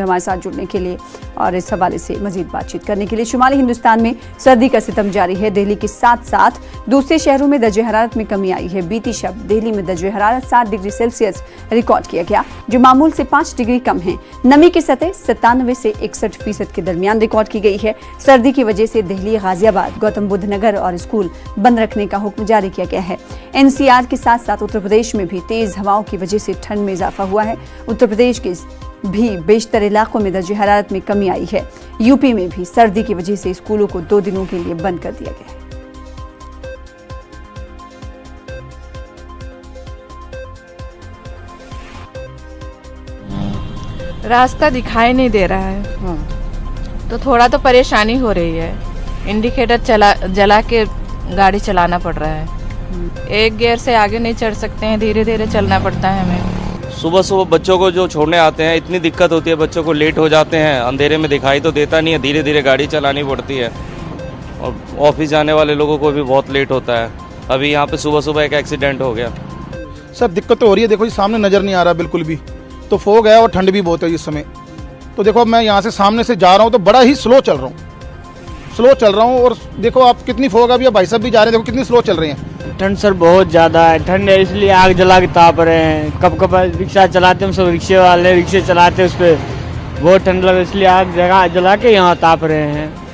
हमारे साथ जुड़ने के लिए और इस हवाले से मजीद बातचीत करने के लिए। शुमाली हिंदुस्तान में सर्दी का सितम जारी है। दिल्ली के साथ साथ दूसरे शहरों में दर्जे हरारत में कमी आई है। बीती शब दिल्ली में दर्जे हरारत 7 डिग्री सेल्सियस रिकॉर्ड किया गया, जो मामूल से 5 डिग्री कम है। नमी की सतह 97 से 61% के दरमियान रिकॉर्ड की गई है। सर्दी की वजह से दिल्ली, गाजियाबाद, गौतम बुद्ध नगर और स्कूल बंद रखने का हुक्म जारी किया गया है। एनसीआर के साथ साथ उत्तर प्रदेश में भी तेज हवाओं की वजह से ठंड में इजाफा हुआ है। उत्तर प्रदेश के भी बेशतर इलाकों में दर्जे हरारत में कमी आई है। यूपी में भी सर्दी की वजह से स्कूलों को 2 दिनों के लिए बंद कर दिया गया है। रास्ता दिखाई नहीं दे रहा है, तो थोड़ा तो परेशानी हो रही है। इंडिकेटर जला के गाड़ी चलाना पड़ रहा है। एक गियर से आगे नहीं चढ़ सकते हैं, धीरे धीरे चलना पड़ता है हमें। सुबह सुबह बच्चों को जो छोड़ने आते हैं इतनी दिक्कत होती है, बच्चों को लेट हो जाते हैं, अंधेरे में दिखाई तो देता नहीं है, धीरे धीरे गाड़ी चलानी पड़ती है और ऑफिस जाने वाले लोगों को भी बहुत लेट होता है। अभी यहाँ पे सुबह सुबह एक एक्सीडेंट हो गया। सब दिक्कत तो हो रही है। देखो जी, सामने नज़र नहीं आ रहा बिल्कुल भी, तो फोग है और ठंड भी बहुत है इस समय। तो देखो मैं यहाँ से सामने से जा रहा हूँ तो बड़ा ही स्लो चल रहा हूँ और देखो आप कितनी फोग है। अभी भाई साहब भी जा रहे हैं, देखो कितनी स्लो चल रही हैं। ठंड सर बहुत ज़्यादा है, ठंड है इसलिए आग जला के ताप रहे हैं। कब कब रिक्शा चलाते हम सब, रिक्शे वाले रिक्शे चलाते उस पर बहुत ठंड लगे, इसलिए आग जला के यहाँ ताप रहे हैं।